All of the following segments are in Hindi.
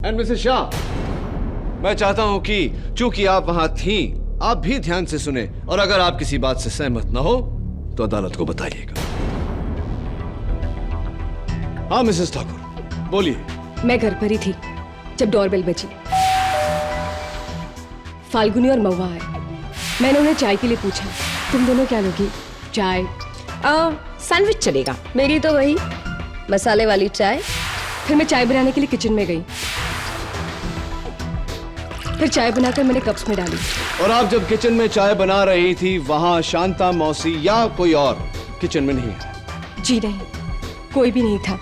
एंड मिसेस शाह, मैं चाहता हूं कि चूंकि आप वहां थीं, आप भी ध्यान से सुने और अगर आप किसी बात से सहमत न हो तो अदालत को बताइएगा। हाँ मिसेस ठाकुर, बोलिए। मैं घर पर ही थी जब डोरबेल बजी। फाल्गुनी और महुआ आए। मैंने उन्हें चाय के लिए पूछा, तुम दोनों क्या लोगी? चाय? सैंडविच चलेगा। मेरी तो वही मसाले वाली चाय। फिर मैं चाय बनाने के लिए किचन में गई। फिर चाय बनाकर मैंने कप्स में डाली। और आप जब किचन में चाय बना रही थी, वहां शांता मौसी या कोई और किचन में नहीं है? जी नहीं, कोई भी नहीं था।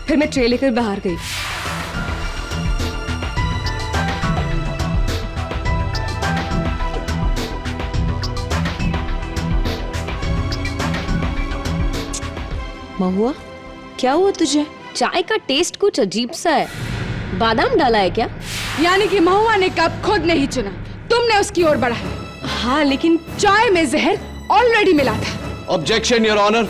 फिर मैं ट्रे लेकर बाहर गई। महुआ, क्या हुआ तुझे? चाय का टेस्ट कुछ अजीब सा है। बादाम डाला है क्या? यानी कि महुआ ने कप खुद नहीं चुना, तुमने उसकी ओर बढ़ाया। हाँ, लेकिन चाय में जहर ऑलरेडी मिला था। Objection your honour.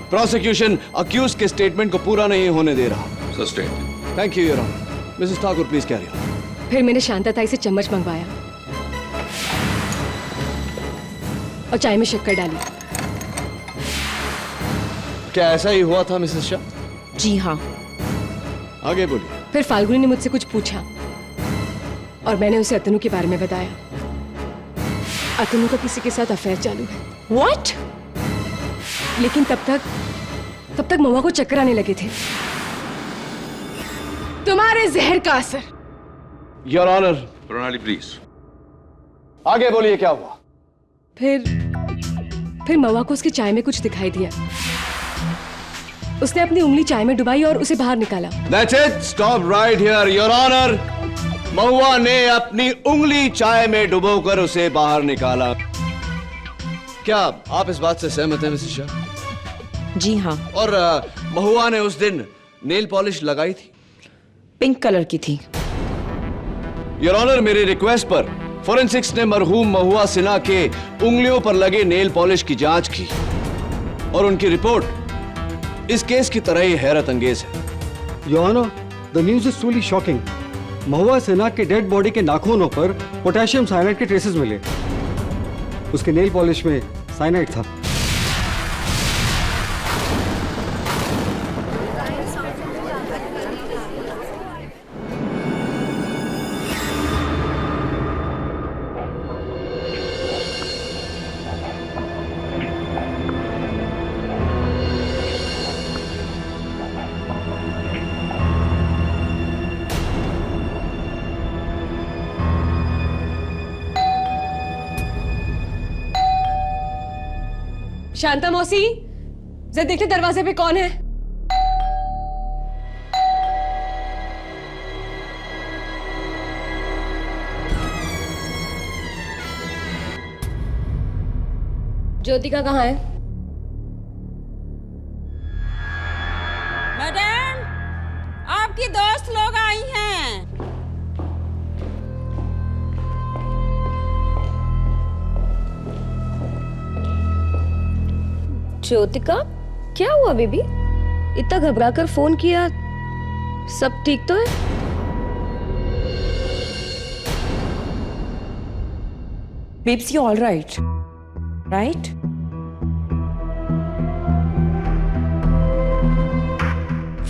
Prosecution accused के स्टेटमेंट को पूरा नहीं होने दे रहा। Sustain. Thank you your honour. Mrs Thakur please carry on. फिर मैंने शांता ताई से चम्मच मंगवाया और चाय में शक्कर डाली। क्या ऐसा ही हुआ था मिसेस शाह? जी हाँ। आगे बोलिए। फिर फाल्गुनी ने मुझसे कुछ पूछा और मैंने उसे अतनु के बारे में बताया। अतनु का किसी के साथ अफेयर चालू है। What? लेकिन तब तक महुआ को चक्कर आने लगे थे। तुम्हारे जहर का असर। Your honour. प्रणाली प्लीज। आगे बोलिए क्या हुआ? फिर महुआ को उसकी चाय में कुछ दिखाई दिया। उसने अपनी उंगली चाय में डुबाई और उसे बाहर निकाला। That's it. Stop right here, Your Honor. महुआ ने अपनी उंगली चाय में डुबोकर उसे बाहर निकाला। क्या आप इस बात से सहमत हैं मिसेस शाह? जी हाँ। और महुआ ने उस दिन नेल पॉलिश लगाई थी? पिंक कलर की थी। योर ऑनर, मेरी रिक्वेस्ट पर फोरेंसिक्स ने मरहूम महुआ सिन्हा के उंगलियों पर लगे नेल पॉलिश की जांच की और उनकी रिपोर्ट इस केस की तरह ही हैरत अंगेज है। Your Honor, the news is truly shocking. महुआ सिन्हा के डेड बॉडी के नाखूनों पर पोटेशियम साइनाइड के ट्रेसेस मिले। उसके नेल पॉलिश में साइनाइड था। शांता मौसी, जरा देखिए दरवाजे पे कौन है? ज्योतिका कहाँ है? मैडम, आपकी दोस्त लोग आई हैं। ज्योतिका, क्या हुआ बेबी? इतना घबराकर फोन किया। सब ठीक तो है? Babes, you all right? Right?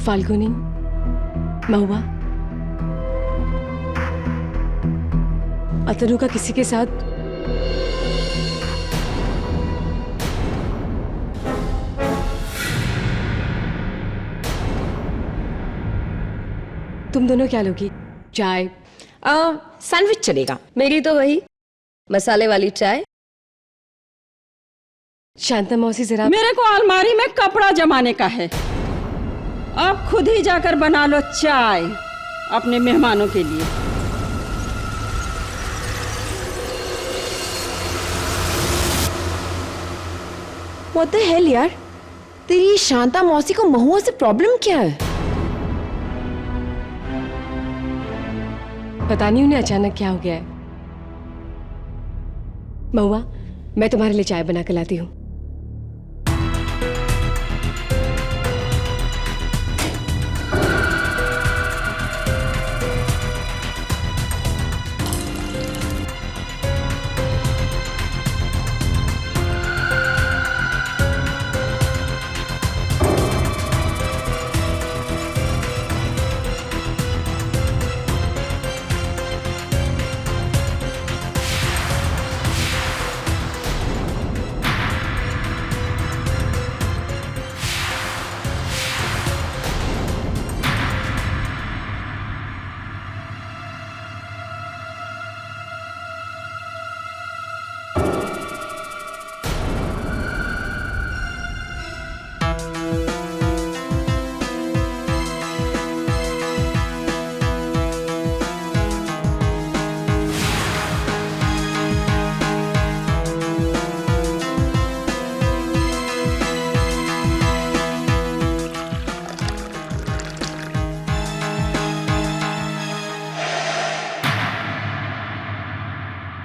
Falguni, Mahua, Atanu का किसी के साथ तुम दोनों क्या लोगी? चाय? सैंडविच चलेगा। मेरी तो वही मसाले वाली चाय। शांता मौसी जरा। मेरे को अलमारी में कपड़ा जमाने का है। आप खुद ही जाकर बना लो चाय अपने मेहमानों के लिए। What the hell यार? तेरी शांता मौसी को महुआ से प्रॉब्लम क्या है? पता नहीं उन्हें अचानक क्या हो गया है। महुआ, मैं तुम्हारे लिए चाय बना के लाती हूँ।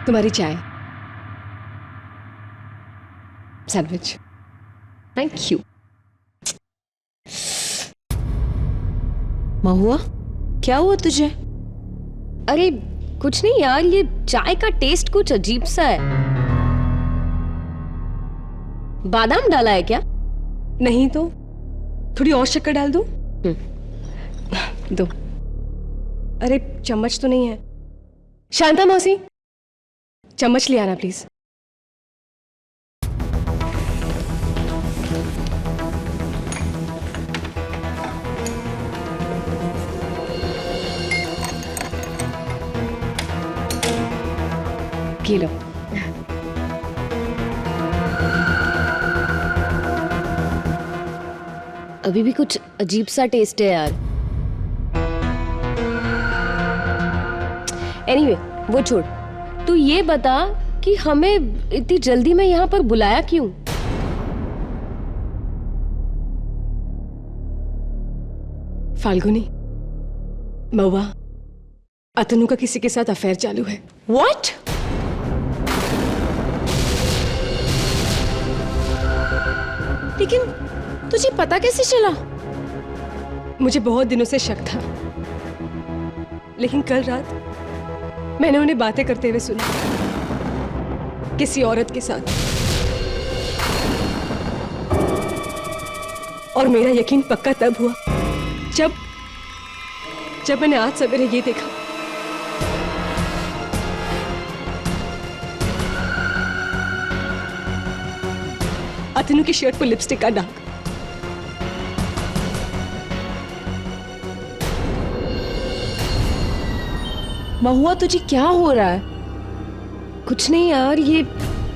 तुम्हारी चाय, सैंडविच। Thank you. महुआ, क्या हुआ तुझे? अरे कुछ नहीं यार, ये चाय का टेस्ट कुछ अजीब सा है। बादाम डाला है क्या? नहीं तो थोड़ी और शक्कर डाल दूं? दो। अरे चम्मच तो नहीं है। शांता मौसी, चम्मच ले आना प्लीज। ये लो। अभी भी कुछ अजीब सा टेस्ट है यार। एनीवे, वो छोड़। तू ये बता कि हमें इतनी जल्दी में यहाँ पर बुलाया क्यों? फाल्गुनी, महुआ, अतनु का किसी के साथ अफेयर चालू है। What? लेकिन तुझे पता कैसे चला? मुझे बहुत दिनों से शक था, लेकिन कल रात मैंने उन्हें बातें करते हुए सुना किसी औरत के साथ, और मेरा यकीन पक्का तब हुआ जब मैंने आज सवेरे ये देखा। अतनु की शर्ट पर लिपस्टिक का दाग। महुआ, तुझे क्या हो रहा है? कुछ नहीं यार, ये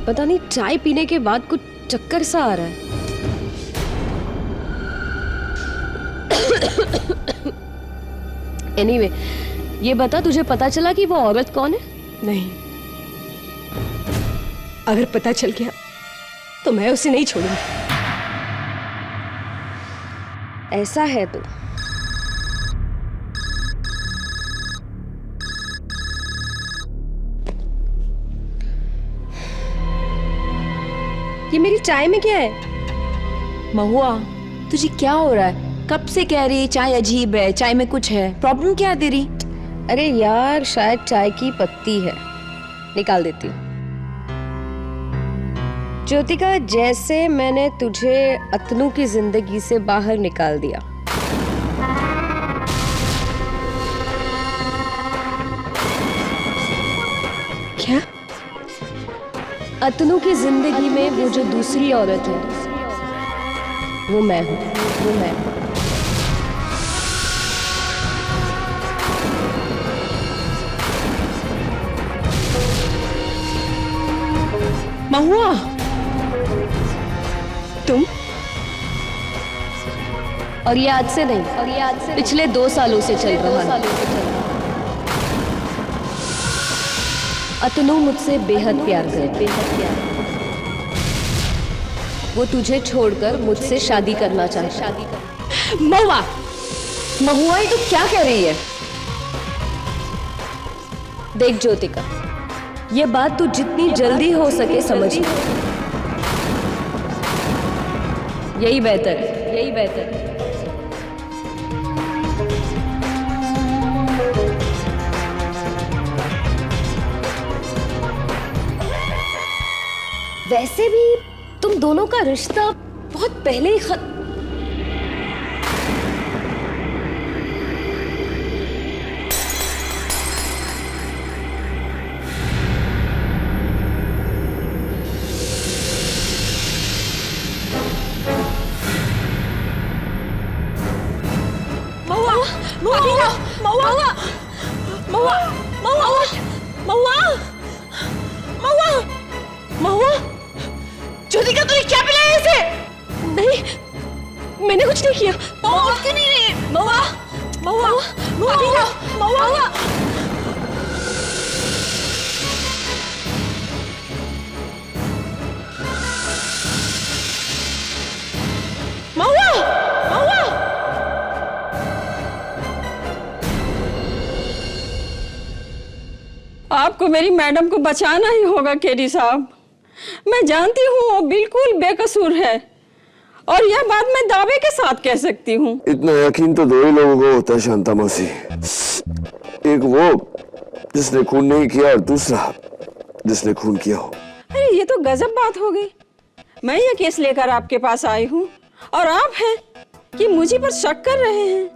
पता नहीं चाय पीने के बाद कुछ चक्कर सा आ रहा है। एनीवे, ये बता, तुझे पता चला कि वो औरत कौन है? नहीं, अगर पता चल गया तो मैं उसे नहीं छोड़ूंगी। ऐसा है तो ये मेरी चाय में क्या है? महुआ, तुझे क्या हो रहा है? कब से कह रही चाय अजीब है, चाय में कुछ है। प्रॉब्लम क्या है तेरी? अरे यार, शायद चाय की पत्ती है, निकाल देती हूँ। ज्योतिका, जैसे मैंने तुझे अतनु की जिंदगी से बाहर निकाल दिया, क्या? अतनु की जिंदगी में वो जो दूसरी औरत है, वो मैं हूँ, वो मैं हूँ। महुआ, तुम? और ये आज से नहीं, और ये आज से पिछले 2 सालों से चल रहा है। अतनु मुझसे बेहद प्यार करती है। वो तुझे छोड़कर मुझसे शादी करना चाहता है। महुआ, महुआ, ये तू क्या कह रही है? देख ज्योतिका, ये बात तू जितनी जल्दी हो सके समझ ले। यही बेहतर है, यही बेहतर है। वैसे भी तुम दोनों का रिश्ता बहुत पहले ही ज्योतिका, तूने क्या पिलाया इसे? नहीं, मैंने कुछ नहीं किया। महुआ, क्यों नहीं रही? महुआ, महुआ, महुआ, महुआ। महुआ, महुआ। आपको मेरी मैडम को बचाना ही होगा केडी साहब। मैं जानती हूँ वो बिल्कुल बेकसूर है और यह बात मैं दावे के साथ कह सकती हूँ। इतना यकीन तो दो ही लोगों को होता है शांता मौसी, एक वो जिसने खून नहीं किया और दूसरा जिसने खून किया हो। अरे ये तो गजब बात हो गई। मैं ये केस लेकर आपके पास आई हूँ और आप हैं कि मुझे पर शक कर रहे हैं।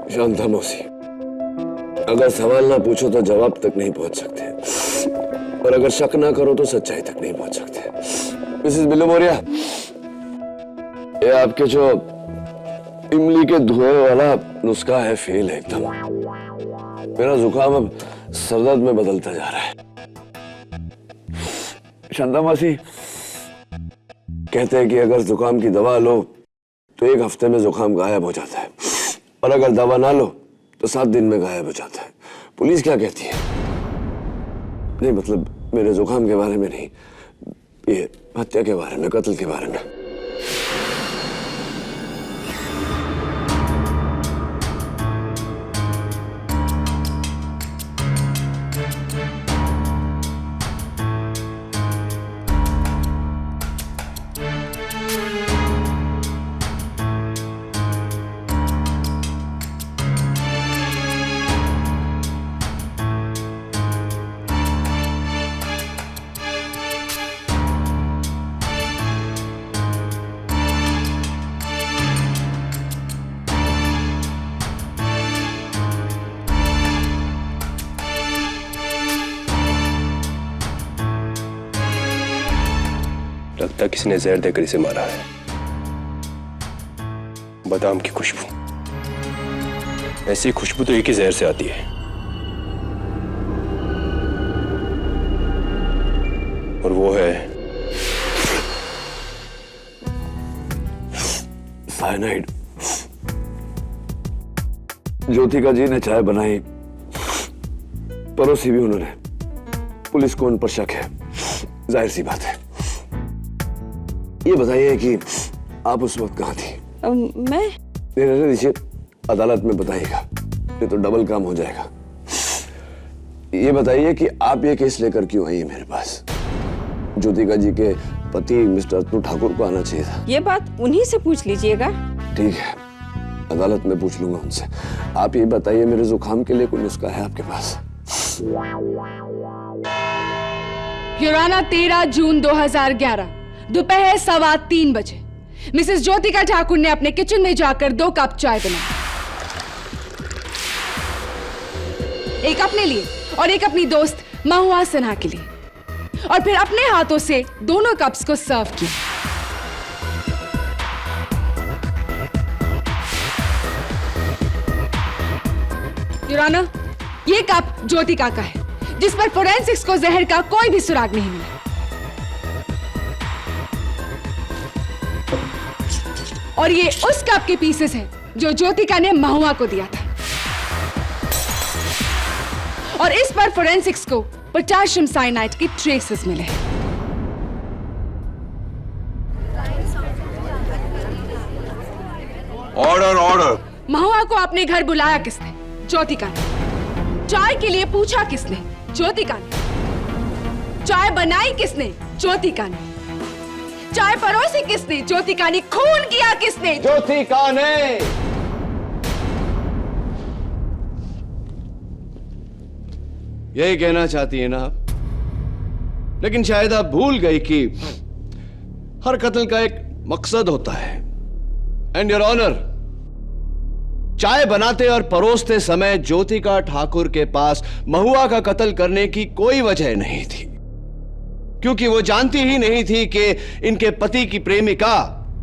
शांता मौसी, अगर सवाल ना पूछो तो जवाब तक नहीं पहुंच सकते, और अगर शक ना करो तो सच्चाई तक नहीं पहुंच सकते। मिसेस बिल्लू मौर्य, ये आपके जो इमली के धुएं वाला नुस्खा है फेल है एकदम। मेरा जुकाम अब सरदर्द में बदलता जा रहा है। शांता मौसी, कहते हैं कि अगर जुकाम की दवा लो तो 1 हफ्ते में जुकाम गायब हो जाता है, और अगर दवा ना लो तो 7 दिन में गायब हो जाता है। पुलिस क्या कहती है? नहीं मतलब मेरे जुकाम के बारे में नहीं, ये हत्या के बारे में, कत्ल के बारे में। लगता है किसी ने जहर देकर इसे मारा है। बादाम की खुशबू, ऐसी खुशबू तो एक ही जहर से आती है। और वो है साइनाइड। ज्योतिका जी ने चाय बनाई, परोसी भी उन्होंने। पुलिस को उन पर शक है, जाहिर सी बात है। ये बताइए कि आप उस वक्त कहाँ थी? मैं रहने दीजिए, अदालत में बताइएगा, ये तो डबल काम हो जाएगा। ये बताइए कि आप ये केस लेकर क्यों आई है मेरे पास? ज्योतिका जी के पति मिस्टर अतनु ठाकुर को आना चाहिए था। ये बात उन्हीं से पूछ लीजिएगा। ठीक है, अदालत में पूछ लूंगा उनसे। आप ये बताइए, मेरे जुकाम के लिए कोई नुस्खा है आपके पास? युराना 13 जून 2011 दोपहर 3:15 बजे मिसेस ज्योतिका ठाकुर ने अपने किचन में जाकर 2 कप चाय बनाई, एक अपने लिए और एक अपनी दोस्त महुआ सिन्हा के लिए, और फिर अपने हाथों से दोनों कप्स को सर्व किया। युराना, ये कप ज्योतिका का है, जिस पर फोरेंसिक्स को जहर का कोई भी सुराग नहीं मिला। और ये उस कप के पीसेस हैं जो ज्योतिका ने महुआ को दिया था, और इस पर फोरेंसिक्स को पोटेशियम साइनाइड के ट्रेसेस मिले। Order order. महुआ को अपने घर बुलाया किसने? ज्योतिका ने। चाय के लिए पूछा किसने? ज्योतिका ने। चाय बनाई किसने? ज्योतिका ने। चाय परोसी किसने? ज्योतिका ने। खून किया किसने? ज्योतिका ने। यही कहना चाहती है ना आप? लेकिन शायद आप भूल गई कि हर कत्ल का एक मकसद होता है। एंड योर ऑनर, चाय बनाते और परोसते समय ज्योतिका ठाकुर के पास महुआ का कत्ल करने की कोई वजह नहीं थी, क्योंकि वो जानती ही नहीं थी कि इनके पति की प्रेमिका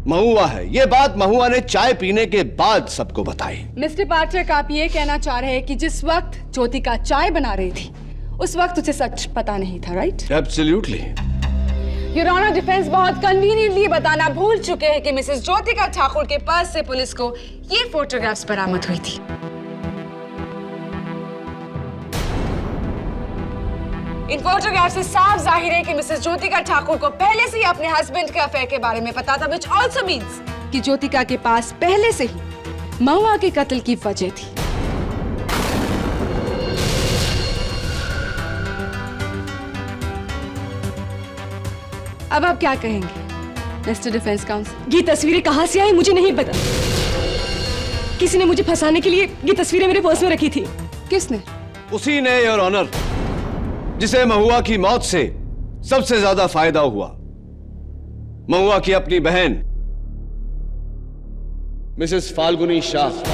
महुआ है। ये बात महुआ ने चाय पीने के बाद सबको बताई। मिस्टर पाठक, आप ये कहना चाह रहे हैं कि जिस वक्त ज्योतिका चाय बना रही थी उस वक्त उसे सच पता नहीं था, right? Absolutely. Your honour, defence बहुत कन्वीनियंटली बताना भूल चुके हैं कि मिसेस ज्योतिका ठाकुर के पर्स से पुलिस को ये फोटोग्राफ्स बरामद हुई थी। इन फोटोग्राफ से साफ जाहिर है कि मिसेस ज्योतिका ठाकुर को पहले से ही अपने हस्बैंड के अफेयर के बारे में पता था, which also means कि ज्योतिका के पास पहले से ही महुआ के कत्ल की वजह थी। अब आप क्या कहेंगे मिस्टर डिफेंस काउंसिल? ये तस्वीरें कहाँ से आई मुझे नहीं पता। किसी ने मुझे फंसाने के लिए ये तस्वीरें मेरे पर्स में रखी थी। किसने? उसी ने, योर ऑनर, जिसे महुआ की मौत से सबसे ज्यादा फायदा हुआ। महुआ की अपनी बहन मिसेस फाल्गुनी शाह।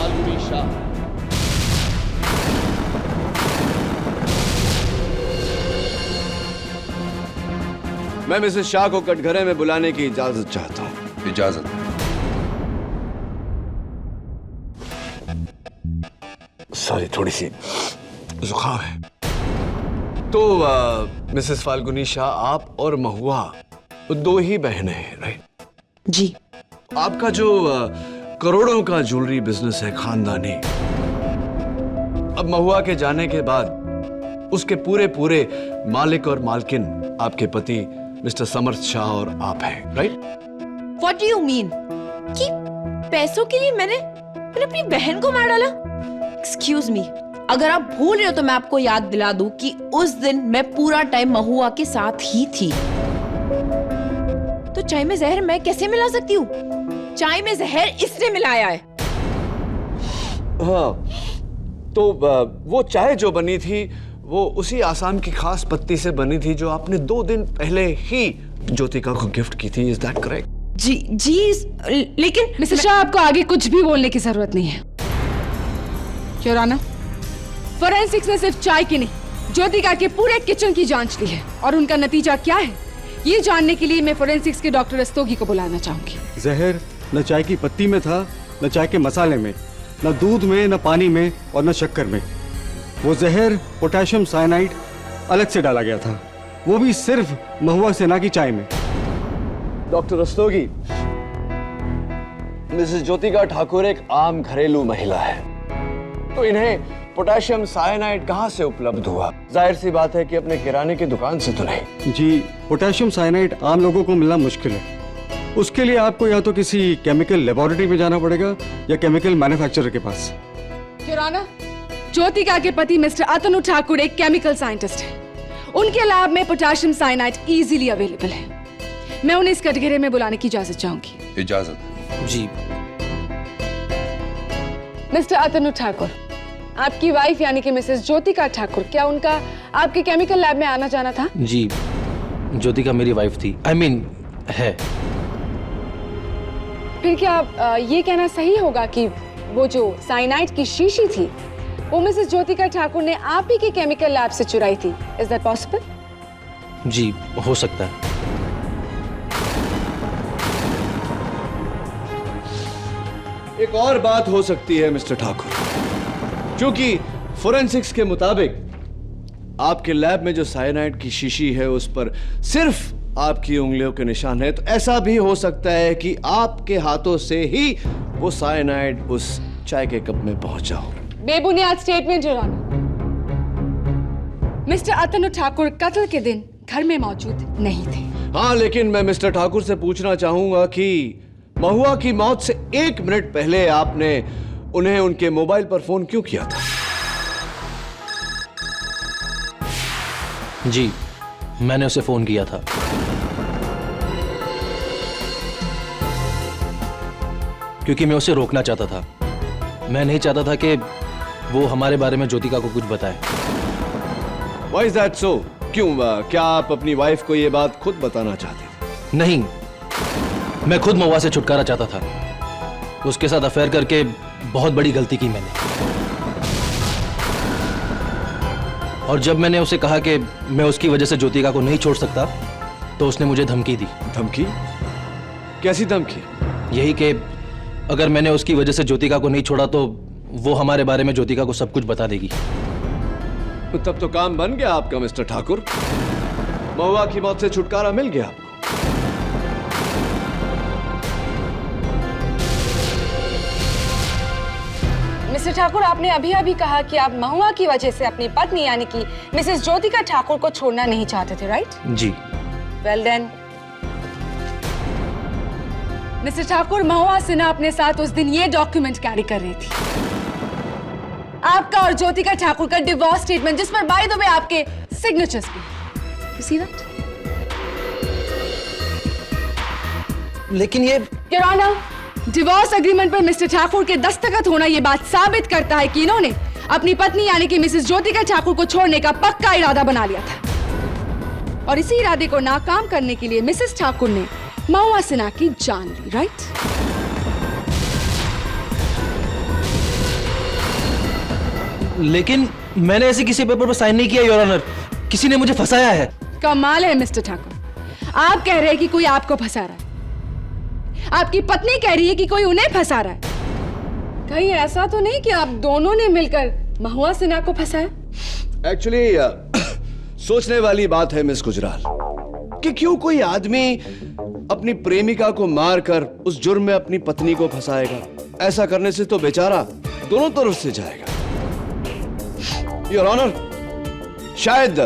मैं मिसेस शाह को कटघरे में बुलाने की इजाजत चाहता हूं। इजाजत। सॉरी, थोड़ी सी जुकाम है। तो मिसेस फाल्गुनी शाह, आप और महुआ दो ही बहनें हैं, राइट? जी। आपका जो करोड़ों का ज्वेलरी बिजनेस है खानदानी, अब महुआ के जाने के बाद उसके पूरे मालिक और मालकिन आपके पति मिस्टर समर्थ शाह और आप हैं, right? What do you mean? कि पैसों के लिए मैंने अपनी बहन को मार डाला? Excuse me, अगर आप भूल रहे हो तो मैं आपको याद दिला दूं कि उस दिन मैं पूरा टाइम महुआ के साथ ही थी। तो चाय में जहर मैं कैसे मिला सकती हूँ? चाय में जहर इसने मिलाया है। हाँ, तो वो चाय जो बनी थी वो उसी आसाम की खास पत्ती से बनी थी जो आपने 2 दिन पहले ही ज्योतिका को गिफ्ट की थी। Is that correct? जी, लेकिन मिस्टर शाह, आपको आगे कुछ भी बोलने की जरूरत नहीं है। योर ऑनर, फोरेंसिक्स ने सिर्फ चाय की नहीं, ज्योतिका के पूरे किचन की जांच ली है और उनका नतीजा क्या है ये जानने के लिए मैं फोरेंसिक्स के डॉक्टर रस्तोगी को बुलाना चाहूंगी। जहर न चाय की पत्ती में था, न चाय के मसाले में, न दूध में, न पानी में और न शक्कर में। वो जहर पोटेशियम साइनाइड अलग से डाला गया था, वो भी सिर्फ महुआ सेना की चाय में। डॉक्टर रस्तोगी, मिसेस ज्योतिका ठाकुर एक आम घरेलू महिला है, तो इन्हें पोटेशियम साइनाइड कहां से उपलब्ध हुआ? जाहिर सी बात है कि अपने किराने की दुकान से तो नहीं। जी, पोटेशियम साइनाइड आम लोगों को मिलना मुश्किल है। उसके लिए आपको या तो किसी केमिकल लेबोरेटरी में जाना पड़ेगा या केमिकल मैन्युफैक्चरर के पास। योर ऑनर, ज्योतिका के पति मिस्टर अतनु ठाकुर एक केमिकल साइंटिस्ट है। उनके लैब में पोटेशियम साइनाइड इजीली अवेलेबल है। मैं उन्हें इस कटघरे में बुलाने की इजाजत चाहूंगी। इजाजत। जी। मिस्टर अतनु ठाकुर, आपकी वाइफ यानी कि मिसेस ज्योतिका ठाकुर, क्या उनका आपके केमिकल लैब में आना जाना था? जी, ज्योतिका मेरी वाइफ थी, I mean, है। फिर क्या ये कहना सही होगा कि वो जो साइनाइड की शीशी थी वो मिसेस ज्योतिका ठाकुर ने आप ही के केमिकल लैब से चुराई थी? Is that possible? जी, हो सकता है। एक और बात हो सकती है मिस्टर ठाकुर, क्योंकि फोरेंसिक्स के मुताबिक आपके लैब में जो साइनाइड की शीशी है उस पर सिर्फ आपकी उंगलियों के निशान है, तो ऐसा भी हो सकता है कि आपके हाथों से ही वो साइनाइड उस चाय के कप में पहुंचा हो। बेबुनियाद स्टेटमेंट योर ऑनर। मिस्टर अतनु ठाकुर कत्ल के दिन घर में मौजूद नहीं थे। हाँ, लेकिन मैं मिस्टर ठाकुर से पूछना चाहूंगा कि महुआ की मौत से 1 मिनट पहले आपने उन्हें उनके मोबाइल पर फोन क्यों किया था? जी, मैंने उसे फोन किया था। क्योंकि मैं उसे रोकना चाहता था। मैं नहीं चाहता था कि वो हमारे बारे में ज्योतिका को कुछ बताए। Why is that so? क्यों? क्या आप अपनी वाइफ को ये बात खुद बताना चाहते थे? नहीं, मैं खुद महुआ से छुटकारा चाहता था। उसके साथ अफेयर करके बहुत बड़ी गलती की मैंने। और जब मैंने उसे कहा कि मैं उसकी वजह से ज्योतिका को नहीं छोड़ सकता, तो उसने मुझे धमकी दी। धमकी? कैसी धमकी? यही कि अगर मैंने उसकी वजह से ज्योतिका को नहीं छोड़ा तो वो हमारे बारे में ज्योतिका को सब कुछ बता देगी। तो तब तो काम बन गया आपका मिस्टर ठाकुर। महुआ की मौत से छुटकारा मिल गया आपको। मिस्टर ठाकुर, आपने अभी अभी कहा कि आप महुआ की वजह से अपनी पत्नी यानी कि मिसेस ज्योतिका ठाकुर को छोड़ना नहीं चाहते थे, राइट? जी। वेल देन मिस्टर ठाकुर, महुआ सिन्हा अपने साथ उस दिन ये डॉक्यूमेंट कैरी कर रही थी, आपका और ज्योतिका ठाकुर का डिवोर्स स्टेटमेंट, जिस पर बाय द वे आपके सिग्नेचर्स भी। You see that? लेकिन ये योर ऑनर, डिवोर्स एग्रीमेंट पर मिस्टर ठाकुर के दस्तखत होना ये बात साबित करता है कि इन्होंने अपनी पत्नी यानी कि मिसेस ज्योतिका ठाकुर को छोड़ने का पक्का इरादा बना लिया था और इसी इरादे को नाकाम करने के लिए मिसेस ठाकुर ने महुआ सिन्हा की जान ली, राइट? लेकिन मैंने ऐसे किसी पेपर पर साइन नहीं किया योर ऑनर। किसी ने मुझे फंसाया है। कमाल है मिस्टर ठाकुर, आप कह रहे हैं कि कोई आपको फंसा रहा है, आपकी पत्नी कह रही है कि कोई उन्हें फंसा रहा है। कहीं ऐसा तो नहीं कि आप दोनों ने मिलकर महुआ सिन्हा को फंसाया? एक्चुअली सोचने वाली बात है मिस गुजराल कि क्यों कोई आदमी अपनी प्रेमिका को मारकर उस जुर्म में अपनी पत्नी को फंसाएगा। ऐसा करने से तो बेचारा दोनों तरफ से जाएगा। योर ऑनर, शायद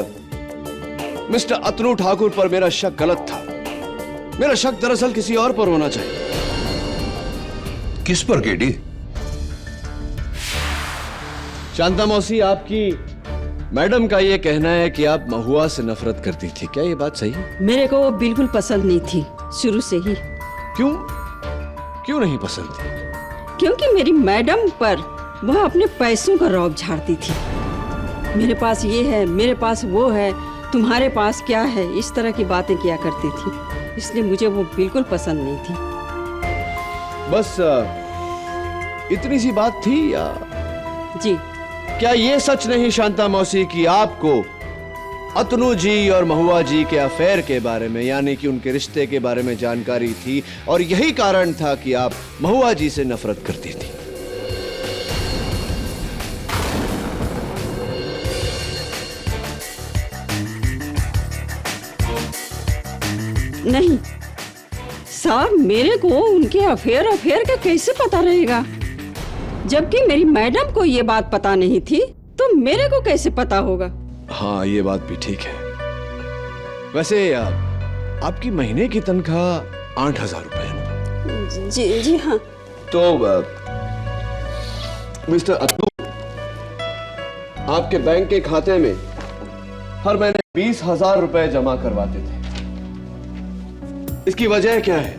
मिस्टर अतनु ठाकुर पर मेरा शक गलत था। मेरा शक दरअसल किसी और पर होना चाहिए। किस पर केडी? शांता मौसी, आपकी मैडम का यह कहना है कि आप महुआ से नफरत करती थी, क्या ये बात सही है? मेरे को वो बिल्कुल पसंद नहीं थी शुरू से ही। क्यों क्यों नहीं पसंद थी? क्योंकि मेरी मैडम पर वह अपने पैसों का रौब झाड़ती थी। मेरे पास ये है, मेरे पास वो है, तुम्हारे पास क्या है, इस तरह की बातें किया करती थी। इसलिए मुझे वो बिल्कुल पसंद नहीं थी। बस इतनी सी बात थी या? जी। क्या ये सच नहीं शांता मौसी कि आपको अतनु जी और महुआ जी के अफेयर के बारे में यानी कि उनके रिश्ते के बारे में जानकारी थी और यही कारण था कि आप महुआ जी से नफरत करती थी? नहीं साहब, मेरे को उनके अफेयर का कैसे पता रहेगा? जबकि मेरी मैडम को ये बात पता नहीं थी तो मेरे को कैसे पता होगा? हाँ, ये बात भी ठीक है। वैसे आपकी महीने की तनख्वाह 8,000 रुपए है। जी हाँ। तो मिस्टर अतनु आपके बैंक के खाते में हर महीने 20,000 रुपए जमा करवाते थे। इसकी वजह क्या है?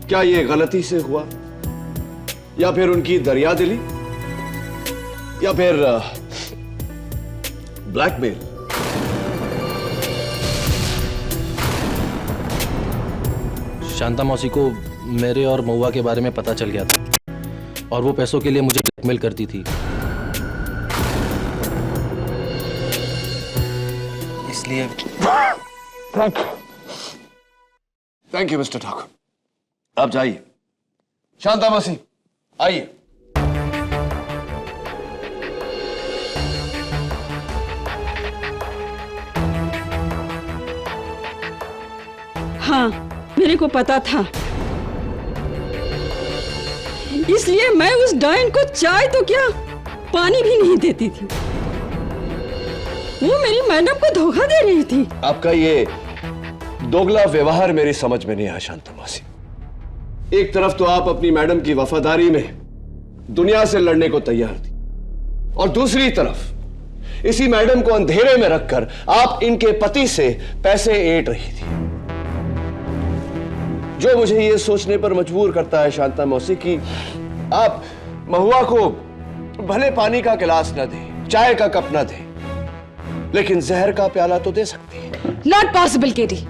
क्या यह गलती से हुआ या फिर उनकी दरियादिली या फिर ब्लैकमेल? शांता मौसी को मेरे और महुआ के बारे में पता चल गया था और वो पैसों के लिए मुझे ब्लैकमेल करती थी। इसलिए थैंक यू मिस्टर ठाकुर, आप जाइए। शांता मौसी आइए। हाँ, मेरे को पता था, इसलिए मैं उस डायन को चाय तो क्या पानी भी नहीं देती थी। वो मेरी मैडम को धोखा दे रही थी। आपका ये दोगला व्यवहार मेरी समझ में नहीं आया शांता मौसी। एक तरफ तो आप अपनी मैडम की वफादारी में दुनिया से लड़ने को तैयार थी और दूसरी तरफ इसी मैडम को अंधेरे में रखकर आप इनके पति से पैसे ऐंठ रही थी, जो मुझे यह सोचने पर मजबूर करता है शांता मौसी कि आप महुआ को भले पानी का गिलास न दें, चाय का कप न दें, लेकिन जहर का प्याला तो दे सकती है। Not possible KT.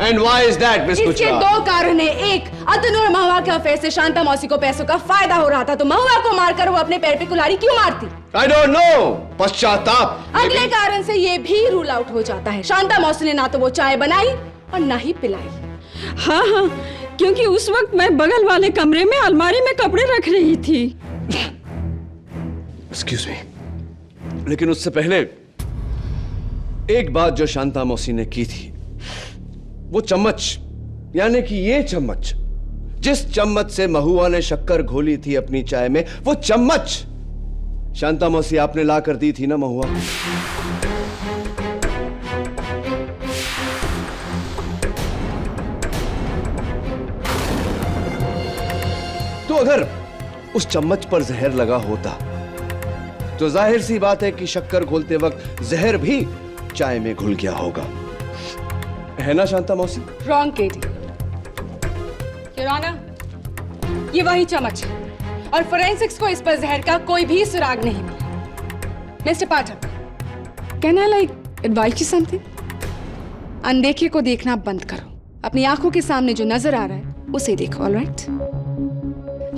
And why is that Miss Gujral? इसके दो कारण हैं। एक, अतनु और महुआ के अफेयर से शांता मौसी को पैसों का फायदा हो रहा था, तो महुआ को मारकर वो अपने पैर पे कुल्हाड़ी क्यों मारती? I don't know, पश्चाताप। अगले कारण से ये भी रूल आउट हो जाता है, शांता मौसी ने ना तो वो चाय बनाई और ना ही पिलाई। हाँ हाँ, क्योंकि उस वक्त मैं बगल वाले कमरे में अलमारी में कपड़े रख रही थी। एक्सक्यूज मी, लेकिन उससे पहले एक बात जो शांता मौसी ने की थी, वो चम्मच यानी कि ये चम्मच, जिस चम्मच से महुआ ने शक्कर घोली थी अपनी चाय में, वो चम्मच शांता मौसी आपने ला कर दी थी ना महुआ? तो अगर उस चम्मच पर जहर लगा होता तो जाहिर सी बात है कि शक्कर घोलते वक्त जहर भी चाय में घुल गया होगा, है ना शांता मौसी? Wrong Katie. योर ऑनर, ये वही चम्मच है और फोरेंसिक्स को इस पर जहर का कोई भी सुराग नहीं मिला। Mister Pathak, can I like advice you something? अनदेखे को देखना बंद करो, अपनी आंखों के सामने जो नजर आ रहा है उसे देखो। ऑलराइट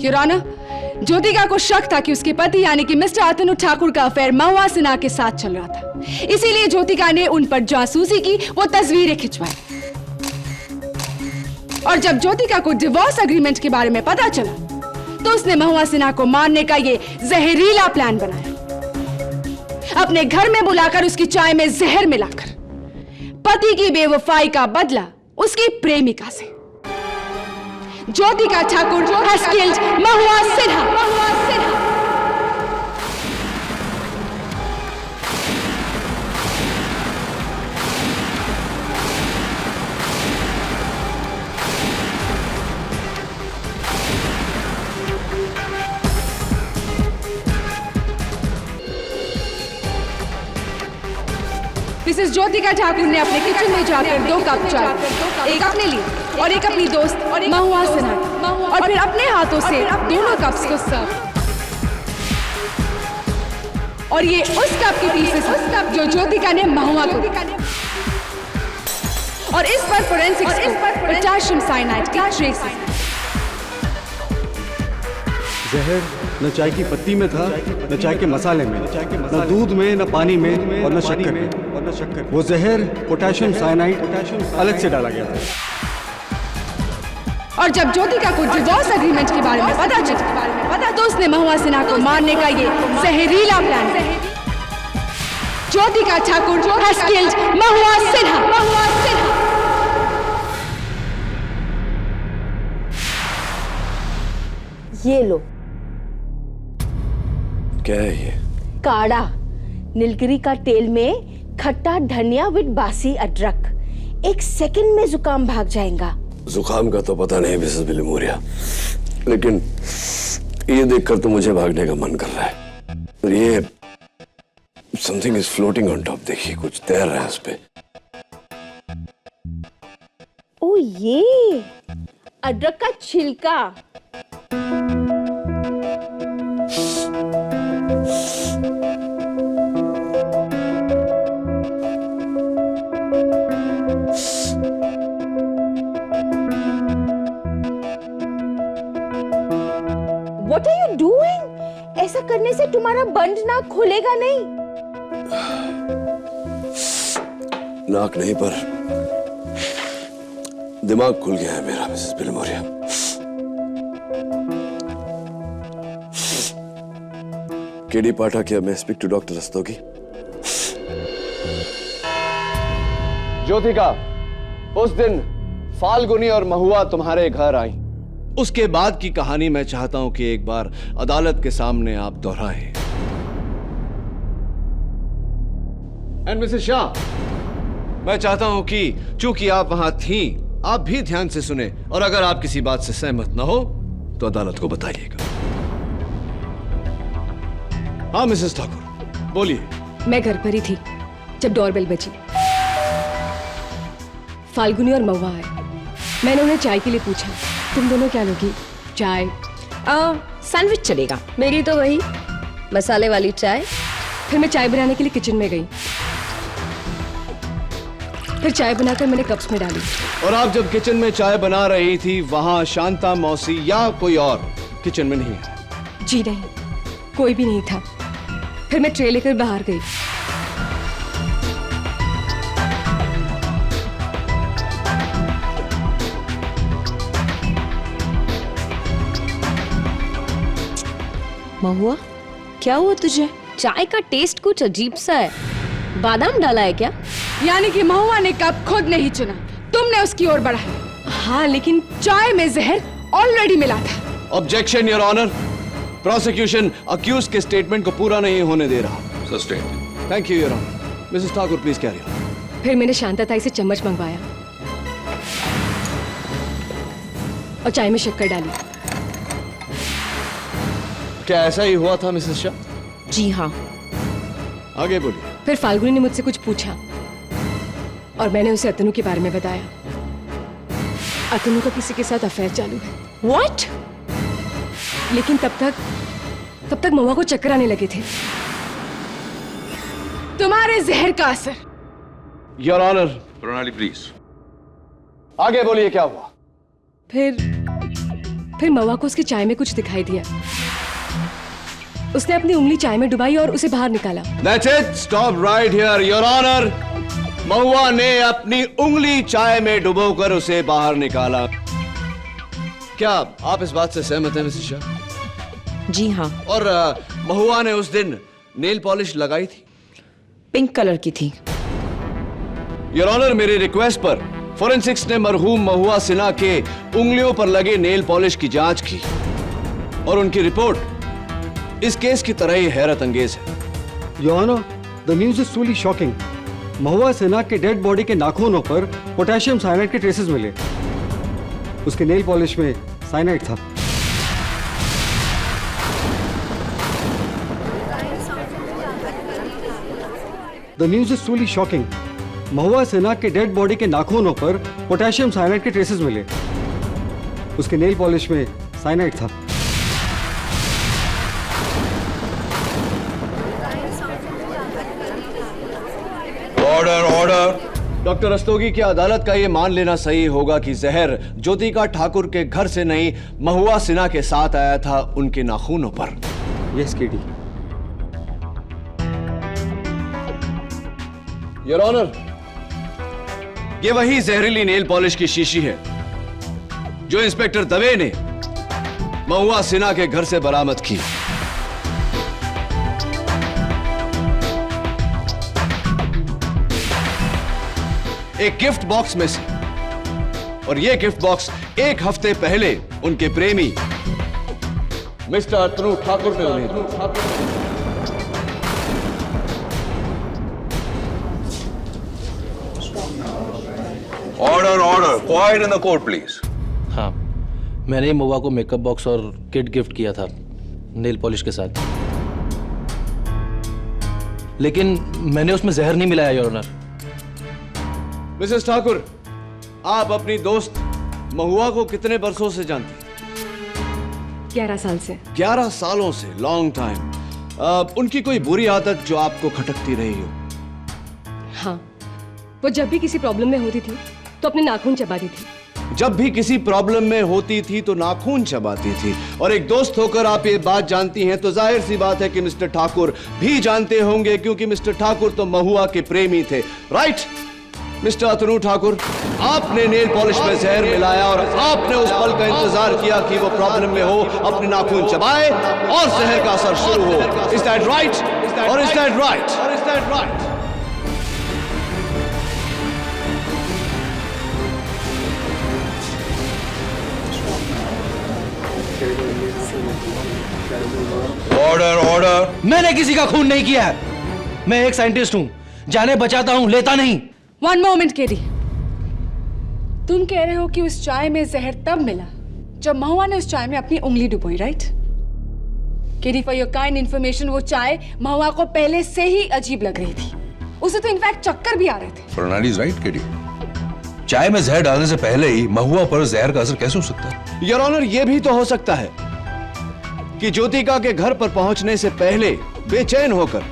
योर ऑनर, ज्योतिका को शक था कि उसके पति यानी कि मिस्टर अतनु ठाकुर का अफेयर महुआ सिन्हा के साथ चल रहा था, इसीलिए ज्योतिका ने उन पर जासूसी की, वो तस्वीरें खिंचवाई। और जब ज्योतिका को डिवोर्स एग्रीमेंट के बारे में पता चला तो उसने महुआ सिन्हा को मारने का ये जहरीला प्लान बनाया, अपने घर में बुलाकर उसकी चाय में जहर मिलाकर पति की बेवफाई का बदला उसकी प्रेमिका से। Jyotika Thakur has killed Mahua Sinha. Mrs Jyotika Thakur ने अपने किचन में जाकर 2 कप चाय, एक अपने लिए और एक अपनी दोस्त महुआ सिन्हा, और फिर अपने हाथों से दोनों कप्स को सर्व। और ये उस कप के पीसेस जो ज्योतिका ने महुआ को दिया। और इस पर फोरेंसिक्स को पोटेशियम साइनाइड की ट्रेस। जहर न चाय की पत्ती में था, न चाय के मसाले में, न दूध में, न पानी में और न शक्कर में। वो जहर पोटेशियम साइनाइड अलग से डाला गया था। और जब ज्योतिका को डिवोर्स एग्रीमेंट के बारे में पता चला तो उसने महुआ सिन्हा को मारने का ये जहरीला plan. Jyotika Thakur has killed Mahua Sinha. ये लो, क्या है ये? काढ़ा, नीलगिरी का तेल में खट्टा धनिया विद बासी अदरक, 1 सेकंड में जुकाम भाग जाएगा। जुकाम का तो पता नहीं मिसेस बिलुमोरिया, लेकिन ये देखकर तो मुझे भागने का मन कर रहा है। और ये something is floating on top, देखिए कुछ तैर रहा है उस पे। ओ ये अदरक का छिलका। What are you doing? ऐसा करने से तुम्हारा बंद नाक खुलेगा नहीं। नाक नहीं पर दिमाग खुल गया है मेरा मिसेस बिलुमोरिया। केडी पाठक, क्या मैं speak to doctor Rastogi? Jyotika, उस दिन फाल्गुनी और महुआ तुम्हारे घर आई, उसके बाद की कहानी मैं चाहता हूं कि एक बार अदालत के सामने आप दोहराएं। एंड मिसेस शाह, मैं चाहता हूं कि चूंकि आप वहां थीं, आप भी ध्यान से सुने और अगर आप किसी बात से सहमत ना हो तो अदालत को बताइएगा। हाँ मिसेस ठाकुर, बोलिए। मैं घर पर ही थी जब डोरबेल बजी। फाल्गुनी और महुआ आए। मैंने उन्हें चाय के लिए पूछा, तुम दोनों क्या लोगी? चाय? सैंडविच चलेगा। मेरी तो वही मसाले वाली चाय। फिर मैं चाय बनाने के लिए किचन में गई। फिर चाय बनाकर मैंने कप्स में डाली। और आप जब किचन में चाय बना रही थी, वहां शांता मौसी या कोई और किचन में नहीं है? जी नहीं, कोई भी नहीं था। फिर मैं ट्रे लेकर बाहर गई। महुआ, क्या हुआ तुझे? चाय का टेस्ट कुछ अजीब सा है। बादाम डाला है क्या? यानी कि महुआ ने कप खुद नहीं चुना, तुमने उसकी ओर बढ़ाया। हाँ, लेकिन चाय में जहर ऑलरेडी मिला था। Objection your honour, prosecution accused के स्टेटमेंट को पूरा नहीं होने दे रहा। Sustain. Thank you your honour. Mrs Thakur please carry on. फिर मैंने शांता ताई से चम्मच मंगवाया और चाय में शक्कर डाली। क्या ऐसा ही हुआ था मिसेस शाह? जी हाँ। आगे बोलिए। फिर फाल्गुनी ने मुझसे कुछ पूछा और मैंने उसे अतनु के बारे में बताया। अतनु का किसी के साथ अफेयर चालू है। व्हाट? लेकिन तब तक महुआ को चक्कर आने लगे थे। तुम्हारे जहर का असर। Your honour, Pranali please. आगे बोलिए क्या हुआ? फिर महुआ को उसकी चाय में कुछ दिखाई दिया। उसने अपनी उंगली चाय में डुबाई और उसे बाहर निकाला। That's it. Stop right here, Your Honor. महुआ ने अपनी उंगली चाय में डुबोकर उसे बाहर निकाला। क्या आप इस बात से सहमत हैं मिसेस शाह? जी हाँ, और महुआ ने उस दिन नेल पॉलिश लगाई थी? पिंक कलर की थी। योर ऑनर, मेरी रिक्वेस्ट पर फोरेंसिक्स ने मरहूम महुआ सिन्हा के उंगलियों पर लगे नेल पॉलिश की जांच की और उनकी रिपोर्ट इस केस की तरह ही हैरत अंगेज है। Your Honor, the news is truly shocking. महुआ सिन्हा के डेड बॉडी के नाखूनों पर पोटेशियम साइनाइड के ट्रेसेस मिले। उसके नेल पॉलिश में साइनाइड था। The news is truly shocking. महुआ सिन्हा के डेड बॉडी के नाखूनों पर पोटेशियम साइनाइड के ट्रेसेस मिले। उसके नेल पॉलिश में साइनाइड था। Order order. डॉक्टर रस्तोगी की अदालत का यह मान लेना सही होगा कि जहर ज्योतिका ठाकुर के घर से नहीं, महुआ सिन्हा के साथ आया था उनके नाखूनों पर। Yes KD. योर ऑनर, ये वही जहरीली नेल पॉलिश की शीशी है जो इंस्पेक्टर दवे ने महुआ सिन्हा के घर से बरामद की। एक गिफ्ट बॉक्स में से, और यह गिफ्ट बॉक्स एक हफ्ते पहले उनके प्रेमी मिस्टर अतनु ठाकुर ने उन्हें दिया। Order order. Quite in the court please. हाँ, मैंने महुआ को मेकअप बॉक्स और किट गिफ्ट किया था नेल पॉलिश के साथ, लेकिन मैंने उसमें जहर नहीं मिलाया योर ऑनर। मिसेस ठाकुर, आप अपनी दोस्त महुआ को कितने बरसों से जानती हैं? 11 साल से। 11 सालों से, लॉन्ग टाइम। उनकी कोई बुरी आदत जो आपको खटकती रही हो? हाँ, वो जब भी किसी प्रॉब्लम में होती थी तो अपने नाखून चबाती थी। जब भी किसी प्रॉब्लम में होती थी तो नाखून चबाती थी। और एक दोस्त होकर आप ये बात जानती हैं तो जाहिर सी बात है कि मिस्टर ठाकुर भी जानते होंगे, क्योंकि मिस्टर ठाकुर तो महुआ के प्रेमी थे। राइट मिस्टर अतनु ठाकुर, आपने नेल पॉलिश में जहर मिलाया और आपने उस पल का इंतजार किया कि वो प्रॉब्लम में हो, अपने नाखून चबाए और जहर का असर शुरू हो। Is that right? और is that right? Order order. मैंने किसी का खून नहीं किया है। मैं एक साइंटिस्ट हूं, जाने बचाता हूं, लेता नहीं। वन मोमेंट केडी, तुम कह रहे हो कि उस चाय में जहर तब मिला जब महुआ ने उस चाय में अपनी उंगली डुबोई, right? KD, for your kind information, वो चाय महुआ को पहले से ही अजीब लग रही थी। उसे तो इनफैक्ट चक्कर भी आ रहे थे। प्रणाली इज राइट केडी। चाय में जहर डालने से पहले ही महुआ पर जहर का असर कैसे हो सकता है? योर ऑनर, यह भी तो हो सकता है कि ज्योतिका के घर पर पहुंचने से पहले बेचैन होकर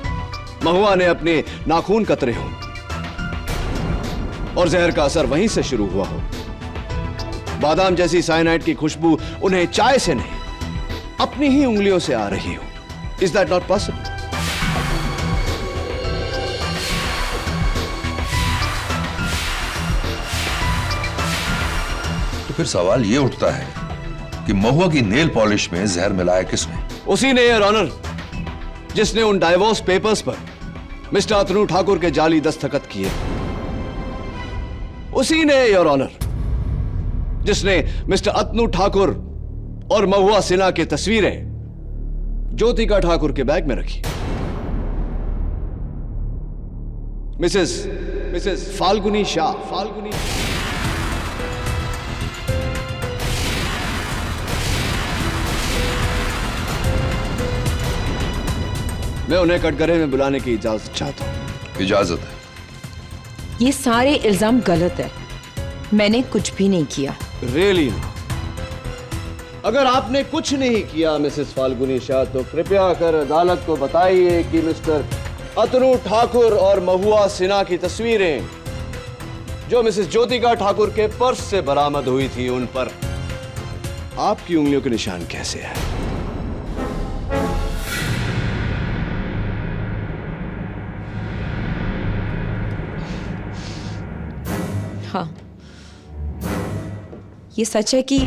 महुआ ने अपने नाखून कतरे हों और जहर का असर वहीं से शुरू हुआ हो। बादाम जैसी साइनाइड की खुशबू उन्हें चाय से नहीं, अपनी ही उंगलियों से आ रही हो। Is that not possible? तो फिर सवाल ये उठता है कि महुआ की नेल पॉलिश में जहर मिलाया किसने? उसी ने, योर ऑनर, जिसने उन डाइवोर्स पेपर्स पर मिस्टर अतनु ठाकुर के जाली दस्तखत किए। उसी ने, योर ऑनर, जिसने मिस्टर अतनु ठाकुर और महुआ सिन्हा की तस्वीरें ज्योतिका ठाकुर के बैग में रखी। मिसेस फाल्गुनी शाह। मैं उन्हें कटघरे में बुलाने की इजाजत चाहता हूं। इजाजत है। ये सारे इल्जाम गलत है। मैंने कुछ भी नहीं किया। रियली नहीं। अगर आपने कुछ नहीं किया मिसेस फाल्गुनी शाह, तो कृपया कर अदालत को बताइए कि मिस्टर अतनु ठाकुर और महुआ सिन्हा की तस्वीरें जो मिसेस ज्योतिका ठाकुर के पर्स से बरामद हुई थी, उन पर आपकी उंगलियों के निशान कैसे है? हाँ, ये सच है कि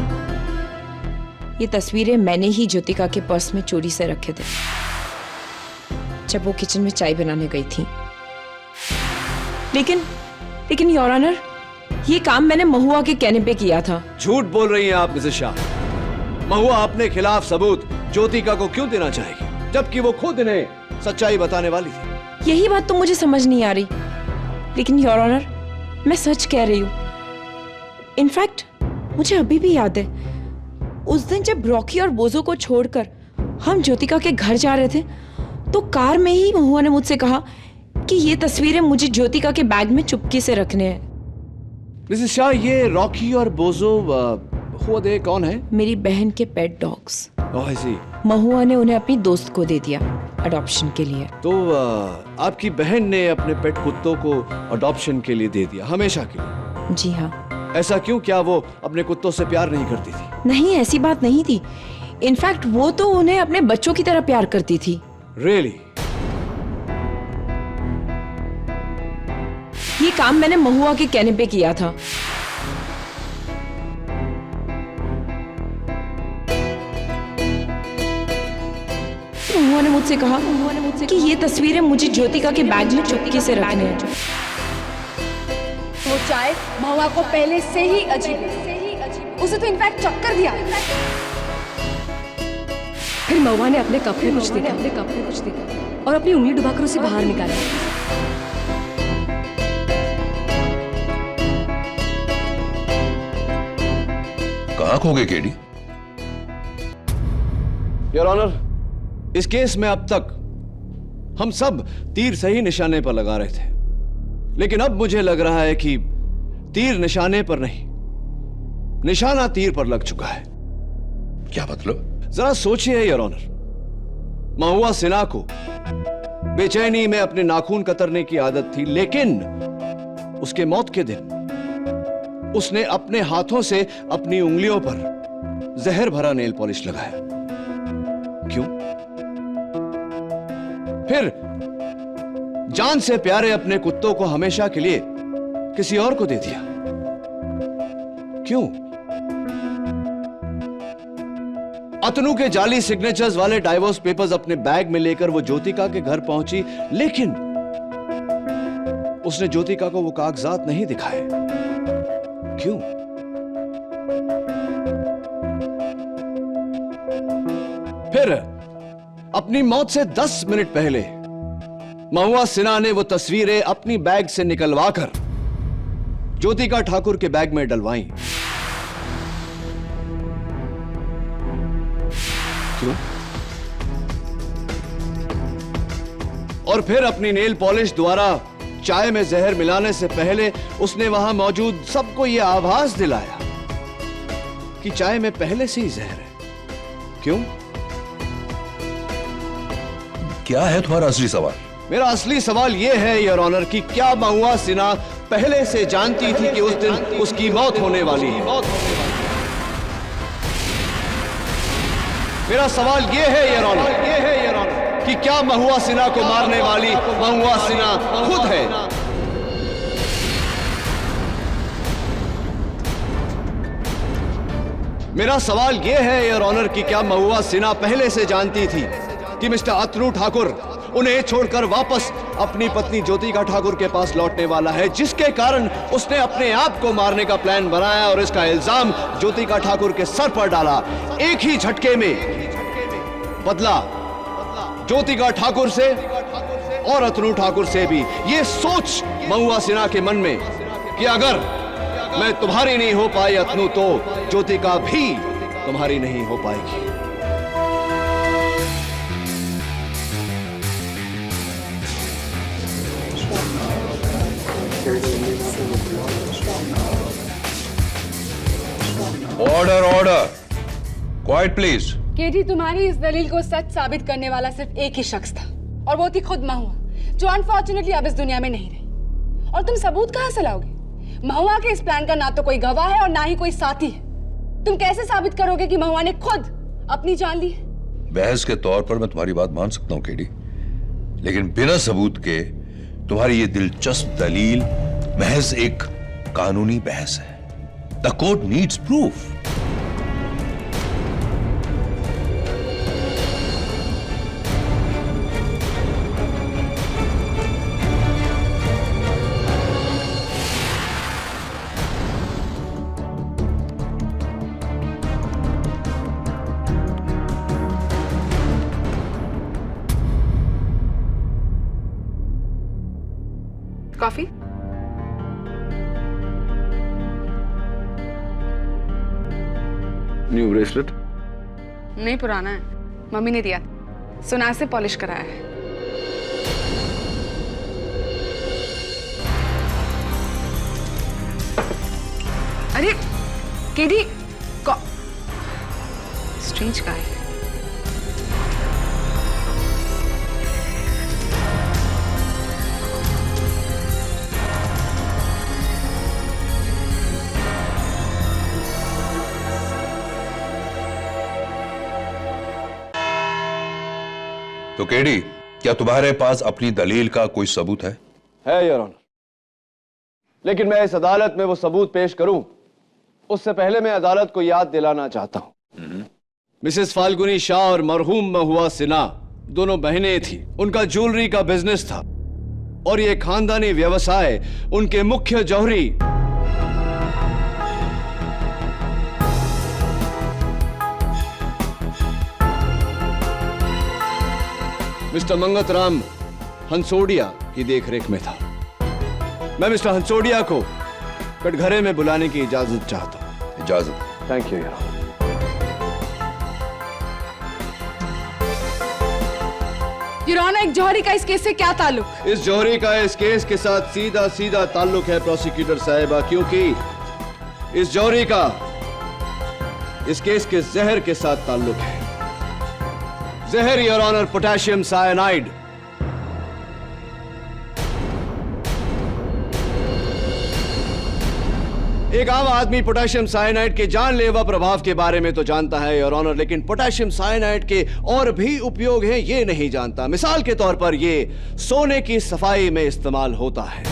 ये तस्वीरें मैंने ही ज्योतिका के पर्स में चोरी से रखे थे जब वो किचन में चाय बनाने गई थी। लेकिन योर ऑनर, ये काम मैंने महुआ के कहने पे किया था। झूठ बोल रही हैं आप मिसेस शाह। महुआ अपने खिलाफ सबूत ज्योतिका को क्यों देना चाहेगी, जबकि वो खुद इन्हें सच्चाई बताने वाली थी? यही बात तो मुझे समझ नहीं आ रही। लेकिन योर ऑनर, मैं सच कह रही हूं। इनफैक्ट मुझे अभी भी याद है, उस दिन जब रॉकी और बोजो को छोड़कर हम ज्योतिका के घर जा रहे थे, तो कार में ही महुआ ने मुझसे कहा कि ये तस्वीरें मुझे ज्योतिका के बैग में चुपके से रखने हैं। मिसेस शाह, ये रॉकी और बोजो हुआ दे कौन है? मेरी बहन के पेट डॉग्स। Oh, I see। महुआ ने उन्हें अपनी दोस्त को दे दिया अडॉप्शन के लिए। तो आपकी बहन ने अपने पेट कुत्तों को अडॉप्शन के लिए दे दिया, हमेशा के लिए? जी हाँ। ऐसा क्यों? क्या वो अपने कुत्तों से प्यार नहीं करती थी? नहीं, ऐसी बात नहीं थी। इनफैक्ट वो तो उन्हें अपने बच्चों की तरह प्यार करती थी। रियली? ये काम मैंने महुआ के कहने पे किया था। महुआ ने मुझसे कहा कि ये तस्वीरें मुझे ज्योतिका के बैग में चुपके से रखने हैं। वो चाय महुआ को पहले से ही अजीब लगी। उसे तो इनफैक्ट चक्कर दिया। फिर महुआ ने अपने कप में कुछ देखा और अपनी उंगली डुबाकर उसे बाहर निकाला। कहाँ खो गए केडी? योर ऑनर, इस केस में अब तक हम सब तीर सही निशाने पर लगा रहे थे, लेकिन अब मुझे लग रहा है कि तीर निशाने पर नहीं, निशाना तीर पर लग चुका है। क्या मतलब? जरा सोचिए योर ऑनर, महुआ सिन्हा को बेचैनी में अपने नाखून कतरने की आदत थी, लेकिन उसके मौत के दिन उसने अपने हाथों से अपनी उंगलियों पर जहर भरा नेल पॉलिश लगाया। क्यों? फिर जान से प्यारे अपने कुत्तों को हमेशा के लिए किसी और को दे दिया। क्यों? अतनु के जाली सिग्नेचर्स वाले डाइवोर्स पेपर्स अपने बैग में लेकर वो ज्योतिका के घर पहुंची, लेकिन उसने ज्योतिका को वो कागजात नहीं दिखाए। क्यों? फिर अपनी मौत से 10 मिनट पहले महुआ सिन्हा ने वो तस्वीरें अपनी बैग से निकलवाकर ज्योतिका ठाकुर के बैग में डलवाई। क्यों? और फिर अपनी नेल पॉलिश द्वारा चाय में जहर मिलाने से पहले उसने वहां मौजूद सबको यह आभास दिलाया कि चाय में पहले से ही जहर है। क्यों? क्या है तुम्हारा असली सवाल? मेरा असली सवाल यह है योर ऑनर कि क्या महुआ सिन्हा पहले से जानती थी कि उस दिन उसकी मौत होने वाली है? मेरा सवाल यह है योर ऑनर कि क्या महुआ सिन्हा को मारने वाली महुआ सिन्हा खुद है? मेरा सवाल यह है योर ऑनर कि क्या महुआ सिन्हा पहले से जानती थी कि मिस्टर अतनु ठाकुर उन्हें छोड़कर वापस अपनी पत्नी ज्योतिका ठाकुर के पास लौटने वाला है, जिसके कारण उसने अपने आप को मारने का प्लान बनाया और इसका इल्जाम ज्योतिका ठाकुर के सर पर डाला। एक ही झटके में बदला ज्योतिका ठाकुर से और अतनु ठाकुर से भी। ये सोच महुआ सिन्हा के मन में कि अगर मैं तुम्हारी नहीं हो पाई अतनु, तो ज्योतिका भी तुम्हारी नहीं हो पाएगी। Order order, quite please. KT, तुम्हारी इस दलील को सच साबित करने वाला सिर्फ एक ही शख्स था, और वो थी खुद महुआ, जो अनफॉर्चुनेटली अब इस दुनिया में नहीं रही। और तुम सबूत कहां से लाओगे? महुआ के इस प्लान का ना तो कोई गवाह है और ना ही कोई साथी है। तुम कैसे साबित करोगे कि महुआ ने खुद अपनी जान ली है? बहस के तौर पर मैं तुम्हारी बात मान सकता हूं केडी, लेकिन बिना सबूत के तुम्हारी ये दिलचस्प दलील महज एक कानूनी बहस है। The court needs proof. Coffee? New bracelet? नहीं, पुराना है, मम्मी ने दिया, सुनार से पॉलिश कराया है। अरे केडी, स्ट्रेंज का है। तो केडी, क्या तुम्हारे पास अपनी दलील का कोई सबूत है? योर ऑनर, लेकिन मैं इस अदालत में वो सबूत पेश करूं उससे पहले मैं अदालत को याद दिलाना चाहता हूं। मिसेस फाल्गुनी शाह और मरहूम महुआ सिन्हा दोनों बहनें थी। उनका ज्वेलरी का बिजनेस था और ये खानदानी व्यवसाय उनके मुख्य जौहरी मिस्टर मंगतराम हंसोडिया की देखरेख में था। मैं मिस्टर हंसोडिया को कटघरे में बुलाने की इजाजत चाहता हूं। इजाजत। थैंक यू यार। योर ऑनर, एक जौहरी का इस केस से क्या ताल्लुक? इस जौहरी का इस केस के साथ सीधा सीधा ताल्लुक है प्रोसिक्यूटर साहिबा, क्योंकि इस जौहरी का इस केस के जहर के साथ ताल्लुक है। जहर, योर ऑनर, पोटेशियम साइनाइड। एक आम आदमी पोटेशियम साइनाइड के जानलेवा प्रभाव के बारे में तो जानता है योर ऑनर, लेकिन पोटेशियम साइनाइड के और भी उपयोग हैं ये नहीं जानता। मिसाल के तौर पर ये सोने की सफाई में इस्तेमाल होता है।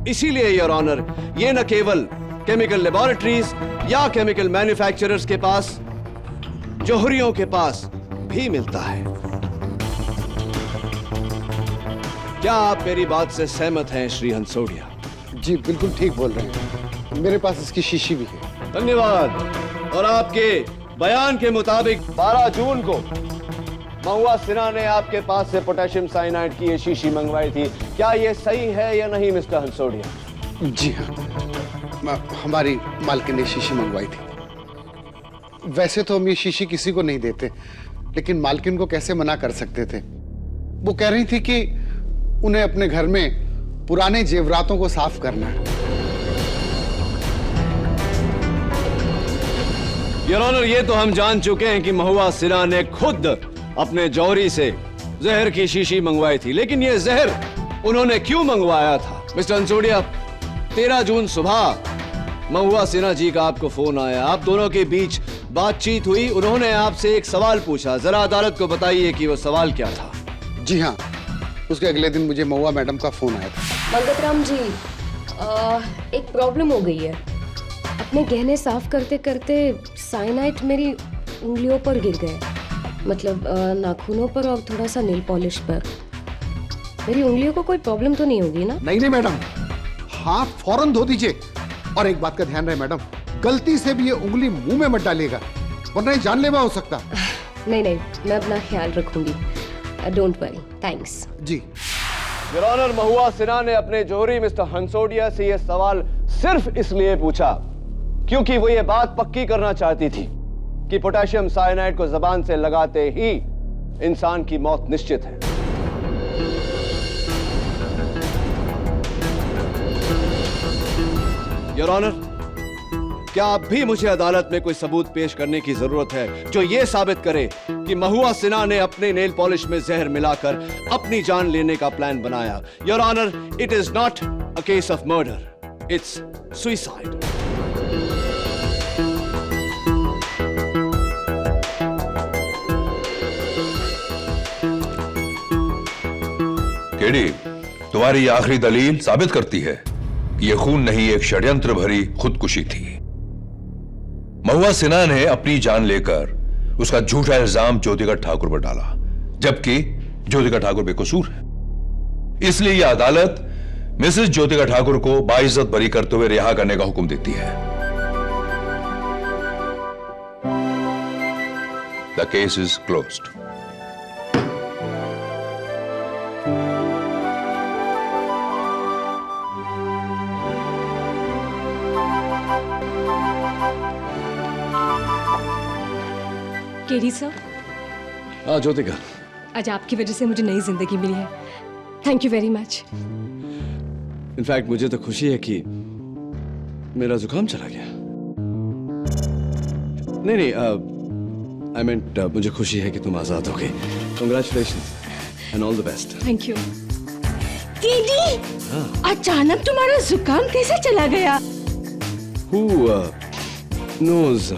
इसीलिए योर ऑनर, ये न केवल केमिकल लेबोरेटरीज या केमिकल मैन्युफैक्चरर्स के पास, जौहरियों के पास भी मिलता है। क्या आप मेरी बात से सहमत हैं श्री हंसोडिया? जी बिल्कुल ठीक बोल रहे हैं, मेरे पास इसकी शीशी भी है। धन्यवाद। और आपके बयान के मुताबिक 12 जून को महुआ सिन्हा ने आपके पास से पोटेशियम साइनाइड की ये शीशी मंगवाई थी। क्या ये सही है या नहीं मिस्टर हंसोडिया? जी हाँ, हमारी मालकिन ने शीशी मंगवाई थी। वैसे तो हम ये शीशी किसी को नहीं देते, लेकिन मालकिन को कैसे मना कर सकते थे। वो कह रही थी कि उन्हें अपने घर में पुराने जेवरातों को साफ करना है। योर ऑनर, ये तो हम जान चुके हैं कि महुआ सिन्हा ने खुद अपने जौहरी से जहर की शीशी मंगवाई थी, लेकिन ये जहर उन्होंने क्यों मंगवाया था? मिस्टर हंसोडिया, 13 जून सुबह महुआ सिन्हा जी का आपको फोन आया, आप दोनों के बीच बातचीत हुई, उन्होंने आपसे एक सवाल पूछा। जरा अदालत को बताइए कि वो सवाल क्या था। जी हाँ, उसके अगले दिन मुझे महुआ मैडम का फोन आया था। मंगतराम जी, एक प्रॉब्लम हो गई है। अपने गहने साफ करते करते साइनाइड मेरी उंगलियों पर गिर गए, मतलब नाखूनों पर और थोड़ा सा नेल पॉलिश पर। मेरी उंगलियों को कोई प्रॉब्लम तो नहीं होगी ना? नहीं नहीं मैडम, हाथ फौरन धो दीजिए। और एक बात का ध्यान रहे मैडम, गलती से भी ये उंगली मुंह में मत डालिएगा, वरना ये जानलेवा हो सकता। नहीं नहीं, मैं अपना ख्याल रखूंगी, डोंट वरी, थैंक्स। जी योर ऑनर, महुआ सिन्हा ने अपने जौहरी मिस्टर हंसोडिया से यह सवाल सिर्फ इसलिए पूछा क्योंकि वो ये बात पक्की करना चाहती थी कि पोटेशियम साइनाइड को जबान से लगाते ही इंसान की मौत निश्चित है। योर ऑनर, क्या अब भी मुझे अदालत में कोई सबूत पेश करने की जरूरत है जो यह साबित करे कि महुआ सिन्हा ने अपने नेल पॉलिश में जहर मिलाकर अपनी जान लेने का प्लान बनाया? Your honour, it is not a case of murder, it's suicide. KD, तुम्हारी ये आखिरी दलील साबित करती है कि यह खून नहीं, एक षड्यंत्र भरी खुदकुशी थी। महुआ सिन्हा ने अपनी जान लेकर उसका झूठा इल्जाम ज्योतिका ठाकुर पर डाला, जबकि ज्योतिका ठाकुर बेकसूर है। इसलिए यह अदालत मिसेस ज्योतिका ठाकुर को बाइज्जत बरी करते हुए रिहा करने का हुक्म देती है। The case is closed. KD sir, हाँ ज्योतिका, आज आपकी वजह से मुझे नई जिंदगी मिली है। Thank you very much. In fact मुझे तो खुशी है कि मेरा जुकाम चला गया। नहीं, आई मींट मुझे खुशी है कि तुम आजाद हो गई। Congratulations and all the best. Thank you. दीदी, अचानक तुम्हारा जुकाम कैसे चला गया? Who knows?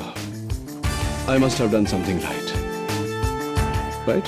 I must have done something right. Right?